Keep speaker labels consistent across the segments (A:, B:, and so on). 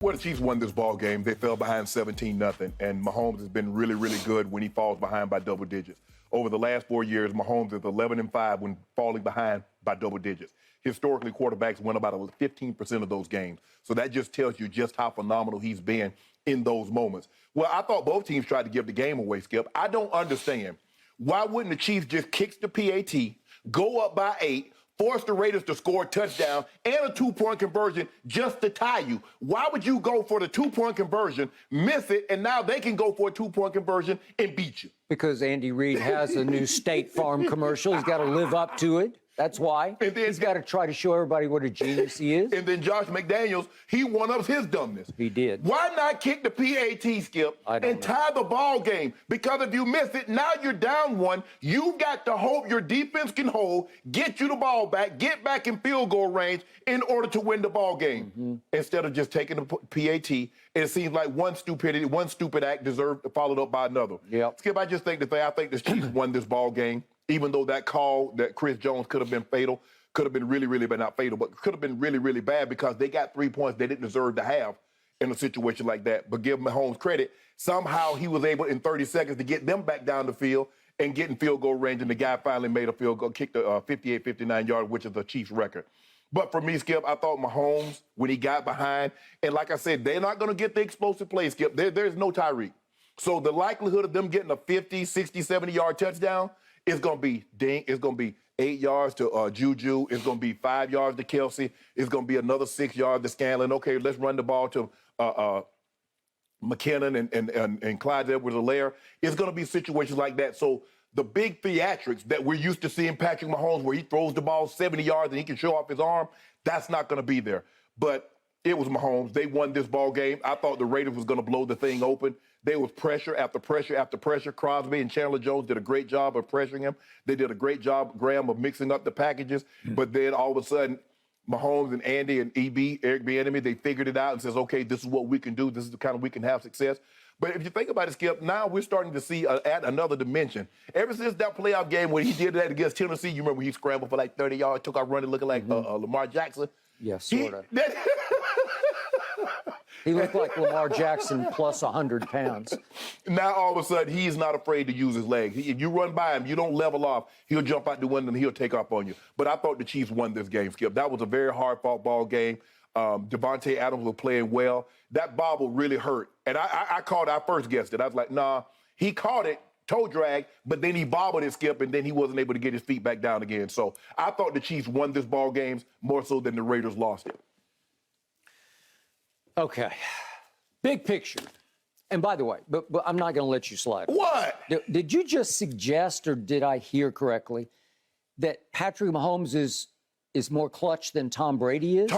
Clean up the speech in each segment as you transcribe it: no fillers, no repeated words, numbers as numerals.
A: Well, the Chiefs won this ball game. They fell behind 17-0, and Mahomes has been really, really good when he falls behind by double digits. Over the last 4 years, Mahomes is 11-5 when falling behind by double digits. Historically, quarterbacks win about 15% of those games. So that just tells you just how phenomenal he's been in those moments. Well, I thought both teams tried to give the game away, Skip. I don't understand. Why wouldn't the Chiefs just kick the PAT, go up by 8, force the Raiders to score a touchdown and a two-point conversion just to tie you? Why would you go for the two-point conversion, miss it, and now they can go for a two-point conversion and beat you?
B: Because Andy Reid has a new State Farm commercial. He's got to live up to it. That's why. And then, he's got to try to show everybody what a genius he is.
A: And then Josh McDaniels, he one-ups his dumbness.
B: He did.
A: Why not kick the PAT, Skip, and tie the ball game? Because if you miss it, now you're down one. You've got to hope your defense can hold, get you the ball back, get back in field goal range in order to win the ball game. Instead of just taking the PAT, it seems like one stupid act deserved followed up by another.
B: Yep.
A: Skip, I just think I think the Chiefs won this ball game. Even though that call that Chris Jones could have been fatal, could have been really, really, but not fatal, but could have been really, really bad because they got 3 points they didn't deserve to have in a situation like that. But give Mahomes credit, somehow he was able in 30 seconds to get them back down the field and get in field goal range, and the guy finally made a field goal, kicked a 58, 59-yard, which is the Chiefs' record. But for me, Skip, I thought Mahomes, when he got behind, and like I said, they're not going to get the explosive play, Skip. There's no Tyreek. So the likelihood of them getting a 50, 60, 70-yard touchdown, it's going to be It's going to be 8 yards to Juju. It's going to be 5 yards to Kelce. It's going to be another 6 yards to Scanlon. Okay, let's run the ball to McKinnon and Clyde Edwards-Helaire. It's going to be situations like that. So the big theatrics that we're used to seeing Patrick Mahomes, where he throws the ball 70 yards and he can show off his arm, that's not going to be there. But it was Mahomes. They won this ball game. I thought the Raiders was going to blow the thing open. There was pressure after pressure after pressure. Crosby and Chandler Jones did a great job of pressuring him. They did a great job, Graham, of mixing up the packages. But then all of a sudden, Mahomes and Andy and Eric Bieniemy, they figured it out and says, okay, this is what we can do. This is the kind of we can have success. But if you think about it, Skip, now we're starting to see add another dimension. Ever since that playoff game when he did that against Tennessee, you remember he scrambled for like 30 yards, took off running looking like Lamar Jackson?
B: Yes, sort of. He looked like Lamar Jackson plus 100 pounds.
A: Now, all of a sudden, he's not afraid to use his legs. If you run by him, you don't level off, he'll jump out the window and he'll take off on you. But I thought the Chiefs won this game, Skip. That was a very hard-fought ball game. Davante Adams was playing well. That bobble really hurt. And I first guessed it. I was like, nah, he caught it, toe drag, but then he bobbled it, Skip, and then he wasn't able to get his feet back down again. So I thought the Chiefs won this ball game more so than the Raiders lost it.
B: Okay. Big picture. And by the way, but I'm not going to let you slide.
A: What?
B: Did you just suggest, or did I hear correctly, that Patrick Mahomes is more clutch than Tom Brady is?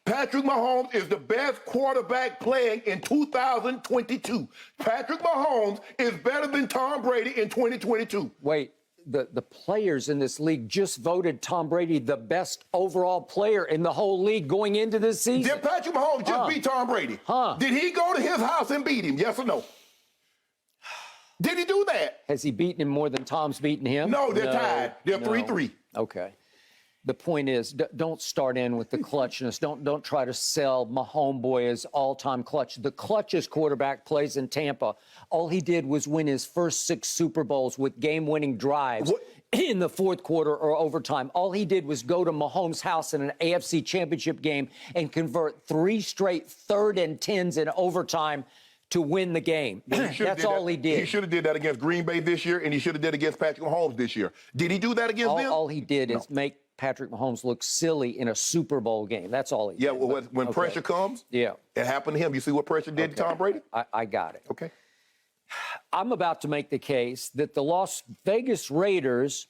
A: Patrick Mahomes is the best quarterback playing in 2022. Patrick Mahomes is better than Tom Brady in 2022.
B: Wait. The players in this league just voted Tom Brady the best overall player in the whole league going into this season.
A: Did Patrick Mahomes just beat Tom Brady? Did he go to his house and beat him? Yes or no? Did he do that?
B: Has he beaten him more than Tom's beaten him?
A: No, they're tied. They're 3-3.
B: Okay. The point is, don't start in with the clutchness. Don't try to sell Mahomes as all-time clutch. The clutchest quarterback plays in Tampa. All he did was win his first 6 Super Bowls with game-winning drives in the fourth quarter or overtime. All he did was go to Mahomes' house in an AFC Championship game and convert 3 straight 3rd and 10s in overtime to win the game. That's all he did.
A: He should have did that against Green Bay this year, and he should have did against Patrick Mahomes this year. Did he do that against them?
B: All he did is make Patrick Mahomes look silly in a Super Bowl game. That's all he did.
A: Yeah, well, when pressure comes, it happened to him. You see what pressure did to Tom Brady?
B: I got it.
A: Okay.
B: I'm about to make the case that the Las Vegas Raiders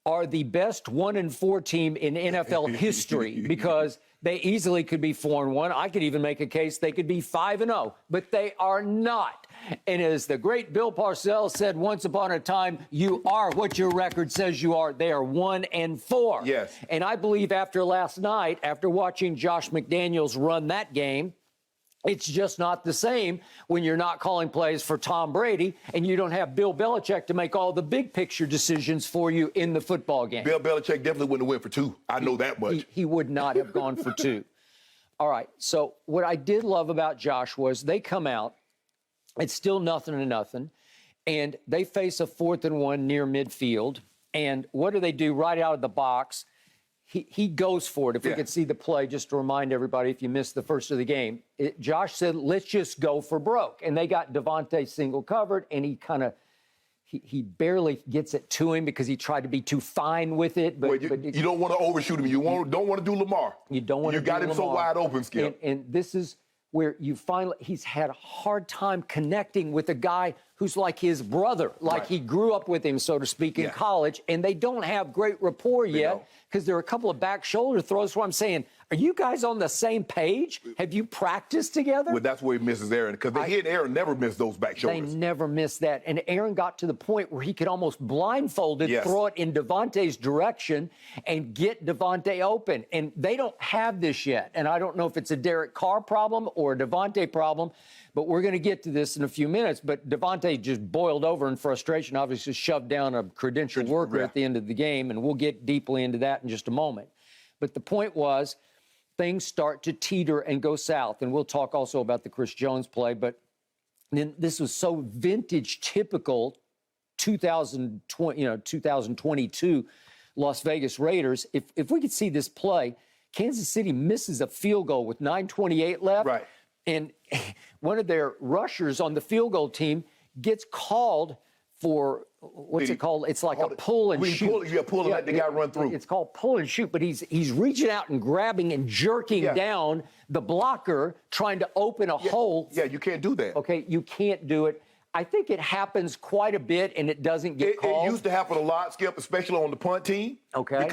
B: are the best 1-4 team in NFL history because they easily could be 4-1. I could even make a case they could be 5-0, but they are not. And as the great Bill Parcells said once upon a time, you are what your record says you are. They are 1-4.
A: Yes.
B: And I believe after last night, after watching Josh McDaniels run that game, it's just not the same when you're not calling plays for Tom Brady and you don't have Bill Belichick to make all the big picture decisions for you in the football game.
A: Bill Belichick definitely wouldn't have went for 2. I know that much.
B: He would not have gone for 2. All right. So what I did love about Josh was they come out. It's still 0-0, and they face a 4th and 1 near midfield. And what do? Right out of the box, he goes for it. If we could see the play, just to remind everybody, if you missed the first of the game, Josh said, let's just go for broke. And they got Davante single covered, and he barely gets it to him because he tried to be too fine with it. But,
A: you don't want to overshoot him. You don't want to do Lamar.
B: You don't want to do Lamar.
A: You got him so wide open, Skip.
B: And this is where he's had a hard time connecting with a guy who's like his brother, like he grew up with him, so to speak, in college, and they don't have great rapport yet because there are a couple of back shoulder throws where I'm saying, are you guys on the same page? Have you practiced together?
A: Well, that's where he misses Aaron, because he and Aaron never miss those back shoulders.
B: They never miss that. And Aaron got to the point where he could almost blindfolded throw it in Davante's direction and get Davante open. And they don't have this yet. And I don't know if it's a Derek Carr problem or a Davante problem, but we're going to get to this in a few minutes. But Davante just boiled over in frustration, obviously shoved down a credentialed worker at the end of the game, and we'll get deeply into that in just a moment. But the point was, things start to teeter and go south. And we'll talk also about the Chris Jones play. But then this was so vintage, typical 2022 Las Vegas Raiders. If we could see this play, Kansas City misses a field goal with 9:28 left.
A: Right.
B: And one of their rushers on the field goal team gets called for, what's it called? It's like a pull and shoot.
A: Pull and let the guy run through.
B: It's called pull and shoot, but he's reaching out and grabbing and jerking down the blocker, trying to open a hole.
A: Yeah, you can't do that.
B: Okay, you can't do it. I think it happens quite a bit, and it doesn't get called.
A: It used to happen a lot, Skip, especially on the punt team.
B: Okay.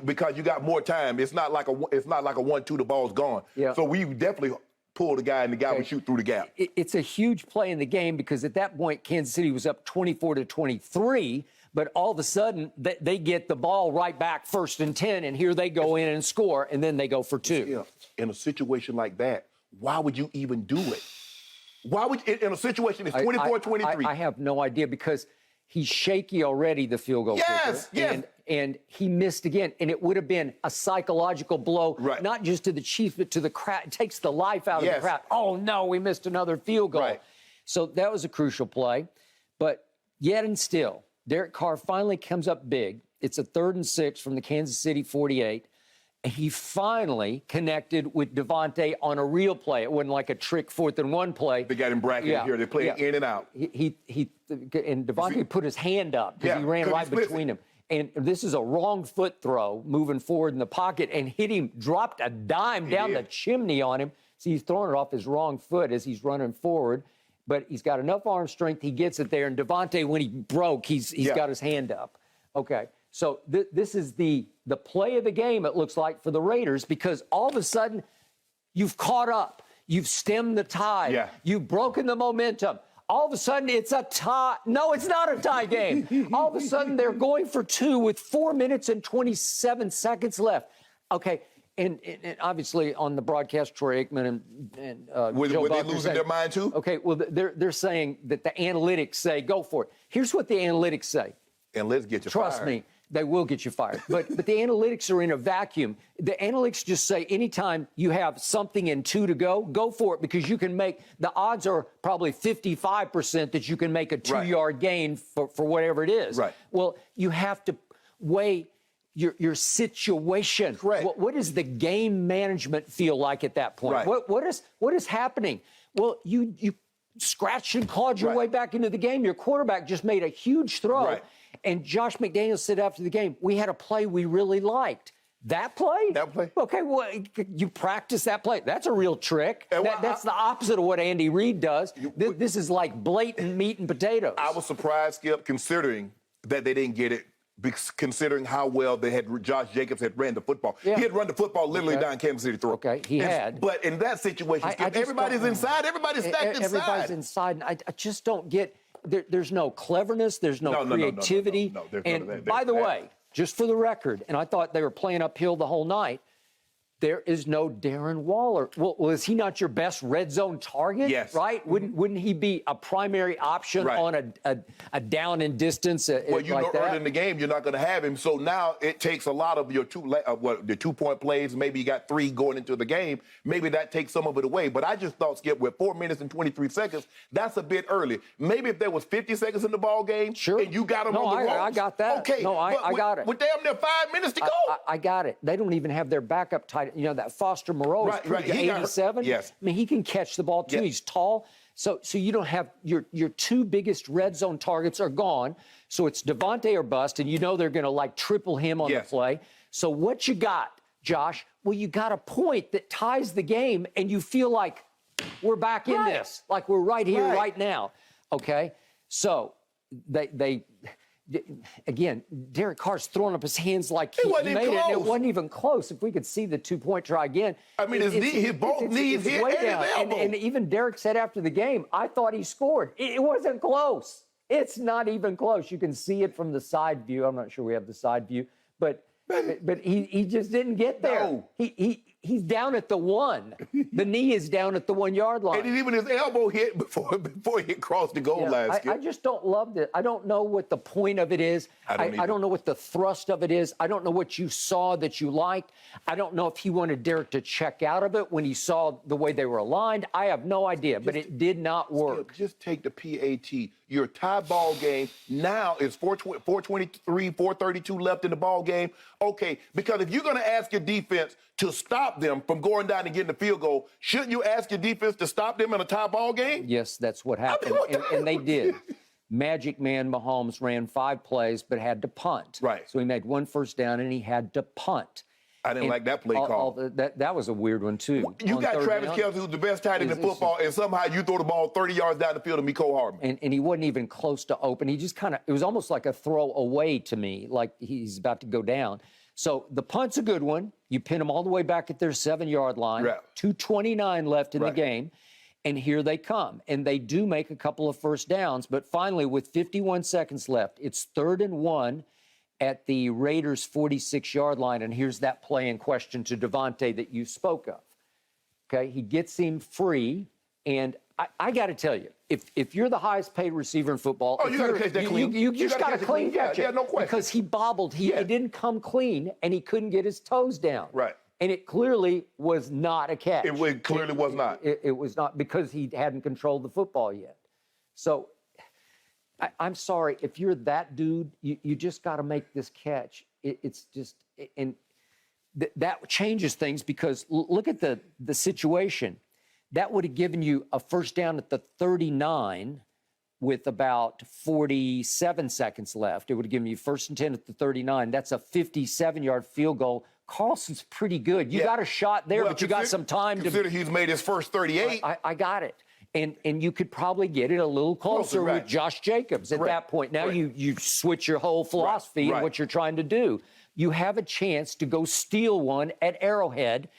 A: Because you got more time. It's not like a 1-2. The ball's gone.
B: Yeah.
A: So we definitely pull the guy, and the guy would shoot through the gap.
B: It's a huge play in the game because at that point, Kansas City was up 24-23, but all of a sudden they get the ball right back 1st and 10, and here they go in and score, and then they go for 2.
A: Yeah. In a situation like that, why would you even do it? Why would in a situation it's 24-23?
B: I have no idea because he's shaky already, the field goal kicker.
A: Yes.
B: And he missed again. And it would have been a psychological blow, not just to the Chiefs, but to the crowd. It takes the life out of the crowd. Oh, no, we missed another field goal.
A: Right.
B: So that was a crucial play. But yet and still, Derek Carr finally comes up big. It's a 3rd and 6 from the Kansas City 48. And he finally connected with Davante on a real play. It wasn't like a trick 4th and 1 play.
A: They got him bracketed here. They played in and out.
B: And Davante put his hand up because he ran right between him. And this is a wrong foot throw moving forward in the pocket and hit him, dropped a dime down the chimney on him. So he's throwing it off his wrong foot as he's running forward. But he's got enough arm strength. He gets it there. And Davante, when he broke, he's got his hand up. Okay. So this is the play of the game, it looks like, for the Raiders, because all of a sudden you've caught up. You've stemmed the tide.
A: Yeah.
B: You've broken the momentum. All of a sudden, it's a tie. No, it's not a tie game. All of a sudden, they're going for 2 with 4 minutes and 27 seconds left. Okay, and obviously on the broadcast, Troy Aikman and Joe
A: were they
B: Buck
A: losing their mind too?
B: Okay, well, they're saying that the analytics say go for it. Here's what the analytics say.
A: And let's get you
B: Trust
A: fired.
B: me. They will get you fired. But the analytics are in a vacuum. The analytics just say anytime you have something in 2 to go for it, because you can make – the odds are probably 55% that you can make a 2-yard gain for whatever it is.
A: Right.
B: Well, you have to weigh your situation.
A: Correct.
B: What does the game management feel like at that point?
A: Right.
B: What is happening? Well, you scratched and clawed your way back into the game. Your quarterback just made a huge throw.
A: Right.
B: And Josh McDaniels said after the game, we had a play we really liked. That play?
A: That play.
B: Okay, well, you practice that play. That's a real trick.
A: And
B: That's the opposite of what Andy Reid does. This is like blatant meat and potatoes.
A: I was surprised, Skip, considering that they didn't get it, considering how well Josh Jacobs had ran the football.
B: Yeah.
A: He had run the football literally down Kansas City throat.
B: Okay, he had.
A: But in that situation, Skip, everybody's inside. Everybody's stacked inside.
B: Everybody's inside. And I just don't get... There's no cleverness. There's no creativity.
A: No, there's
B: and
A: none of that.
B: by the way, just for the record, and I thought they were playing uphill the whole night, there is no Darren Waller. Well, is he not your best red zone target?
A: Yes.
B: Right? Wouldn't he be a primary option on a down and distance
A: well, you
B: like
A: know,
B: that?
A: early in the game, you're not going to have him. So now it takes a lot of your the 2-point plays. Maybe you got 3 going into the game. Maybe that takes some of it away. But I just thought, Skip, with 4 minutes and 23 seconds, that's a bit early. Maybe if there was 50 seconds in the ball game,
B: sure,
A: and you got them on the ropes.
B: I got that.
A: Okay,
B: no, I got it.
A: With damn near 5 minutes to go.
B: I got it. They don't even have their backup tight. You know, that Foster Moreau is
A: Right.
B: 87.
A: Yes.
B: I mean, he can catch the ball, too.
A: Yes.
B: He's tall. So you don't have your 2 biggest red zone targets are gone. So it's Davante or bust, and you know they're going to, like, triple him on the play. So what you got, Josh? Well, you got a point that ties the game, and you feel like we're back in this. Like we're right here, right now. Okay? So they again, Derek Carr's throwing up his hands like he made it. And it wasn't even close. If we could see the 2-point try again.
A: I mean, his both knees hit
B: way
A: and
B: down.
A: his elbow.
B: And even Derek said after the game, I thought he scored. It wasn't close. It's not even close. You can see it from the side view. I'm not sure we have the side view, but he just didn't get there.
A: No.
B: He's down at the 1. The knee is down at the 1-yard line.
A: And even his elbow hit before he crossed the goal line.
B: I just don't love this. I don't know what the point of it is. I don't know what the thrust of it is. I don't know what you saw that you liked. I don't know if he wanted Derek to check out of it when he saw the way they were aligned. I have no idea, but it did not work.
A: Just take the PAT. Your tie ball game now is 423, 432 left in the ball game. Okay, because if you're going to ask your defense to stop them from going down and getting the field goal, shouldn't you ask your defense to stop them in a tie ball game?
B: Yes, that's what happened, and they did. Magic Man Mahomes ran 5 plays but had to punt.
A: Right.
B: So he made 1 first down and he had to punt.
A: I didn't like that play call.
B: That was a weird one, too.
A: You got Travis Kelce, who's the best tight end in football, and somehow you throw the ball 30 yards down the field to Mecole Hardman.
B: And he wasn't even close to open. He just kind of, it was almost like a throw away to me, like he's about to go down. So the punt's a good one. You pin them all the way back at their 7-yard line. Right. 2:29 left in the game. And here they come. And they do make a couple of first downs. But finally, with 51 seconds left, it's 3rd and 1 at the Raiders' 46-yard line. And here's that play in question to Davante that you spoke of. Okay, he gets him free. And I got to tell you, if you're the highest paid receiver in football,
A: you got to catch that clean.
B: You just got to clean catch it.
A: Yeah, no question.
B: Because he bobbled. He didn't come clean, and he couldn't get his toes down.
A: Right.
B: And it clearly was not a catch.
A: It clearly was not.
B: It was not because he hadn't controlled the football yet. So I'm sorry. If you're that dude, you just got to make this catch. It's just – and that changes things because look at the situation. That would have given you a first down at the 39 with about 47 seconds left. It would have given you 1st and 10 at the 39. That's a 57-yard field goal. Carlson's pretty good. You got a shot there, but you got some time to...
A: Consider he's made his first 38.
B: I got it. And you could probably get it a little closer with Josh Jacobs at that point. Now you switch your whole philosophy and what you're trying to do. You have a chance to go steal one at Arrowhead,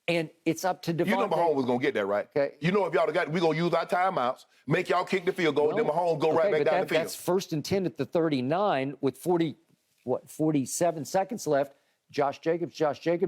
B: and it's up to Davante.
A: You know Mahomes was going to get that, right? Okay. You know if y'all got, we're going to use our timeouts, make y'all kick the field goal, and then Mahomes go right back down the field.
B: That's 1st and 10 at the 39 with 47 seconds left. Josh Jacobs,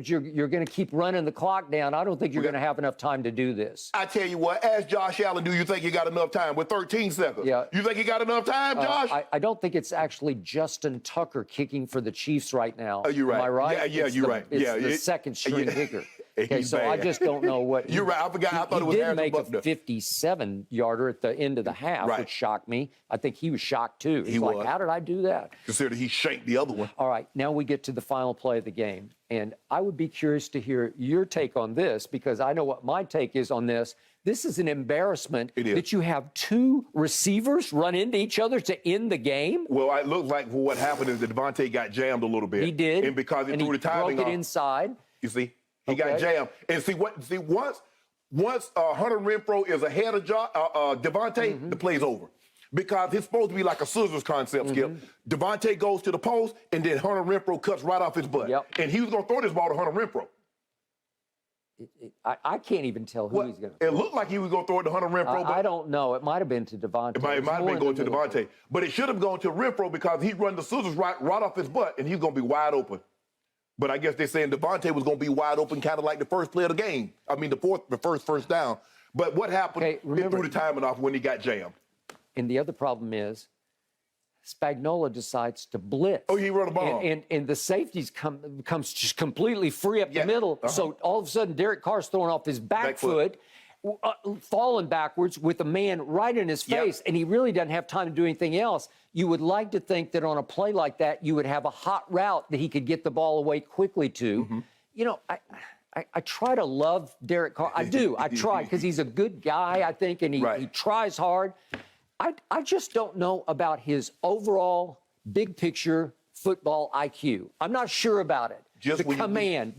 B: you're going to keep running the clock down. I don't think you're going to have enough time to do this.
A: I tell you what, ask Josh Allen, do you think you got enough time with 13 seconds? Yeah. You think you got enough time, Josh?
B: I don't think it's actually Justin Tucker kicking for the Chiefs right now.
A: Oh, you're right.
B: Am I right?
A: Yeah, you're right.
B: It's the second string kicker. Okay, so I just don't know what.
A: You're right. I forgot. I thought it was Harrison
B: Buckner. He did make a 57-yarder at the end of the half, which shocked me. I think he was shocked, too. He's like, how did I do that?
A: Consider he shanked the other one.
B: All right, now we get to the final play of the game. And I would be curious to hear your take on this because I know what my take is on this. This is an embarrassment that you have 2 receivers run into each other to end the game.
A: Well, it looks like what happened is that Davante got jammed a little bit.
B: He did.
A: And because he threw the timing
B: broke it inside.
A: You see? He got jammed. And once Hunter Renfrow is ahead of Davante, the play's over. Because it's supposed to be like a scissors concept, Skip. Davante goes to the post, and then Hunter Renfrow cuts right off his butt. And he was going to throw this ball to Hunter Renfrow.
B: I can't even tell who he's going to throw.
A: It looked like he was going to throw it to Hunter Renfrow.
B: I don't know. It might have been to Davante.
A: It might have been going to Davante. But it should have gone to Renfrow because he run the scissors right off his butt, and he's going to be wide open. But I guess they're saying Davante was going to be wide open, kind of like the first play of the game. I mean, the first down. But what happened?
B: Okay, remember,
A: threw the timing off when he got jammed.
B: And the other problem is Spagnuolo decides to blitz.
A: Oh, he run a ball.
B: And the safeties becomes just completely free up the middle. So all of a sudden, Derek Carr's throwing off his back foot. Falling backwards with a man right in his face, and he really doesn't have time to do anything else. You would like to think that on a play like that, you would have a hot route that he could get the ball away quickly to. You know, I try to love Derek Carr. I do. I try because he's a good guy, I think, and he tries hard. I just don't know about his overall big picture football IQ. I'm not sure about it. Just the command,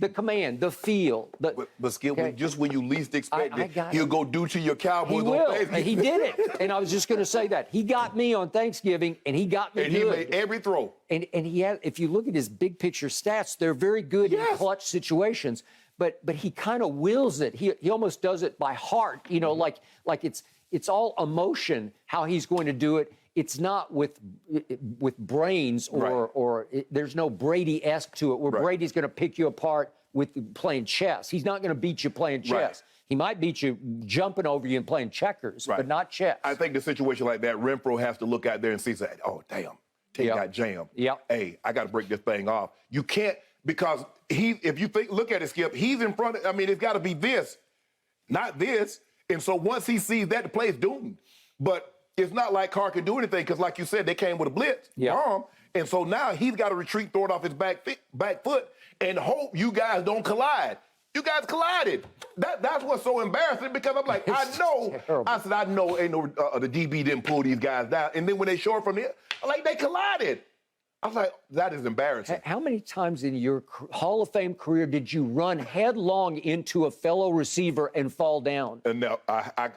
B: the feel.
A: But Skip, just when you least expect it, he'll go do to your Cowboys.
B: He will, and he did it. And I was just going to say that. He got me on Thanksgiving, and he got me
A: good. And he made every throw.
B: And he had, if you look at his big picture stats, they're very good in clutch situations. But he kind of wills it. He almost does it by heart, you know, like it's all emotion how he's going to do it. It's not with brains or there's no Brady-esque to it where Brady's going to pick you apart with playing chess. He's not going to beat you playing chess. He might beat you jumping over you and playing checkers, but not chess.
A: I think the situation like that, Renfro has to look out there and see, oh, damn, Tate got jammed. Hey, I got to break this thing off. You can't, because if you look at it, Skip, he's in front of, I mean, it's got to be this, not this. And so once he sees that, the play is doomed. But it's not like Carr can do anything because, like you said, they came with a blitz, bomb, and so now he's got to retreat, throw it off his back foot, and hope you guys don't collide. You guys collided. That's what's so embarrassing because I'm like, I know. Terrible. I said, I know ain't no the DB didn't pull these guys down, and then when they show it from there, I'm like, they collided. I was like, that is embarrassing.
B: How many times in your Hall of Fame career did you run headlong into a fellow receiver and fall down?
A: No, I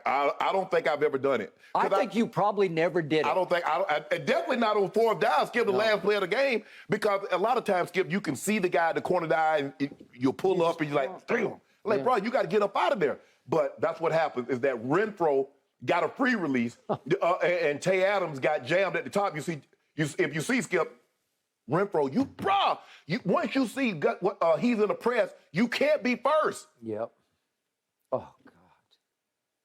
A: don't think I've ever done it.
B: I think you probably never did it.
A: I definitely not on fourth down, Skip, the last play of the game, because a lot of times, Skip, you can see the guy at the corner of the eye, and you'll pull up, and you're like, damn. Like, bro, you got to get up out of there. But that's what happens, is that Renfro got a free release, and Tay Adams got jammed at the top. If you see, Skip, Renfro, once you see he's in the press, you can't be first.
B: Yep. Oh, God.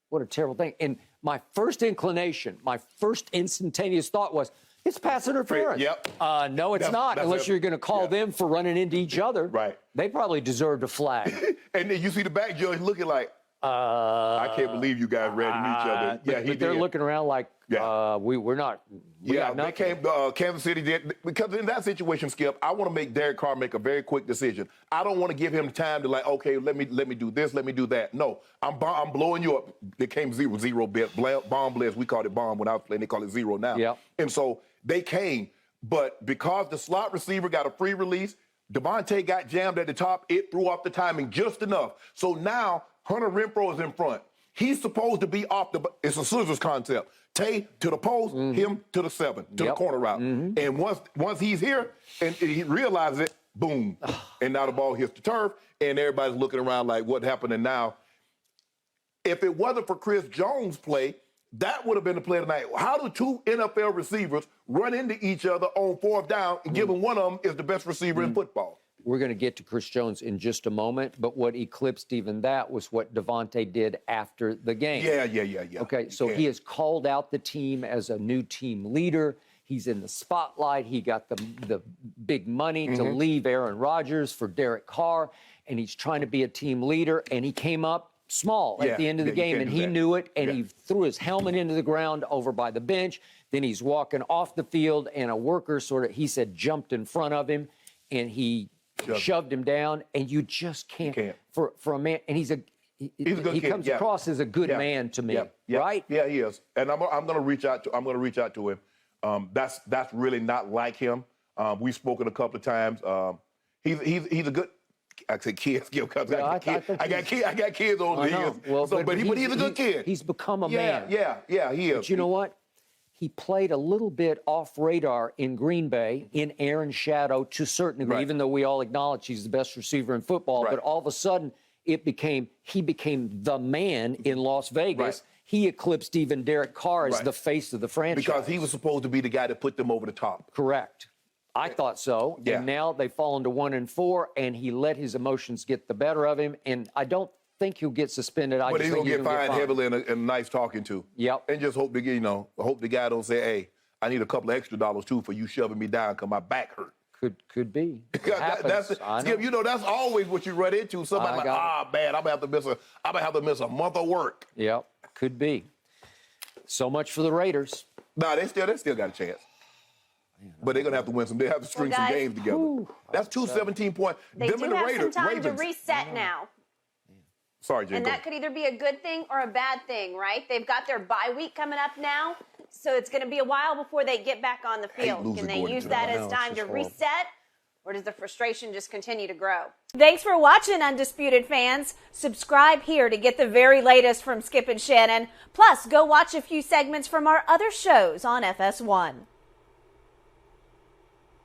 B: What a terrible thing. And my first inclination, my first instantaneous thought was, it's pass interference. No, it's not, unless you're going to call them for running into each other.
A: Right.
B: They probably deserved a flag.
A: And then you see the back judge looking like, I can't believe you guys ran into each other.
B: But they're looking around like, we're not.
A: They came, Kansas City did, because in that situation, Skip, I want to make Derek Carr make a very quick decision. I don't want to give him time to okay, let me do this, let me do that. No, I'm blowing you up. It came zero bit, bomb blitz. We called it bomb when I was playing. They call it zero now. And so they came, but because the slot receiver got a free release, Davante got jammed at the top. It threw off the timing just enough. So now Hunter Renfro is in front. He's supposed to be off it's a scissors concept. Tay to the post, him to the 7, to the corner route. And once he's here and he realizes it, boom. And now the ball hits the turf, and everybody's looking around like, what happened? And now, if it wasn't for Chris Jones' play, that would have been the play of the night. How do two NFL receivers run into each other on fourth down, and given one of them is the best receiver in football?
B: We're going to get to Chris Jones in just a moment, but what eclipsed even that was what Davante did after the game.
A: Yeah.
B: Okay, so he has called out the team as a new team leader. He's in the spotlight. He got the big money to leave Aaron Rodgers for Derek Carr, and he's trying to be a team leader, and he came up small at the end of the game, and he knew it, and he threw his helmet into the ground over by the bench. Then he's walking off the field, and a worker he said, jumped in front of him, and he shoved him down, and you just can't. For a man, and he's a good kid. Comes across as a good man to me, right?
A: Yeah, he is. And I'm going to reach out to him. That's really not like him. We've spoken a couple of times. He's a good. I said kids, because I got kids over the years.
B: Well,
A: but he's a good kid.
B: He's become a man.
A: Yeah, he is.
B: But you know what? He played a little bit off radar in Green Bay in Aaron's shadow to a certain degree, even though we all acknowledge he's the best receiver in football. But all of a sudden, he became the man in Las Vegas. He eclipsed even Derek Carr as the face of the franchise.
A: Because he was supposed to be the guy that put them over the top.
B: Correct. I thought so.
A: Yeah.
B: And now they've fallen to 1-4, and he let his emotions get the better of him. And I don't think he'll get suspended.
A: But he's gonna get fined heavily and a nice talking to.
B: Yep.
A: And just hope the guy don't say, hey, I need a couple of extra dollars too for you shoving me down because my back hurt.
B: Could be.
A: That's Skip, that's always what you run into. Somebody man, I'm gonna have to miss a month of work.
B: Yep, could be. So much for the Raiders.
A: No, they still got a chance. But they're gonna have to win some. They have to string some games together. That's 2 17-point.
C: They do have some time to reset now.
A: Sorry, Jay.
C: And that could either be a good thing or a bad thing, right? They've got their bye week coming up now, so it's going to be a while before they get back on the field. Can they use that as time to reset, or does the frustration just continue to grow? Thanks for watching, Undisputed fans. Subscribe here to get the very latest from Skip and Shannon. Plus, go watch a few segments from our other shows on FS1.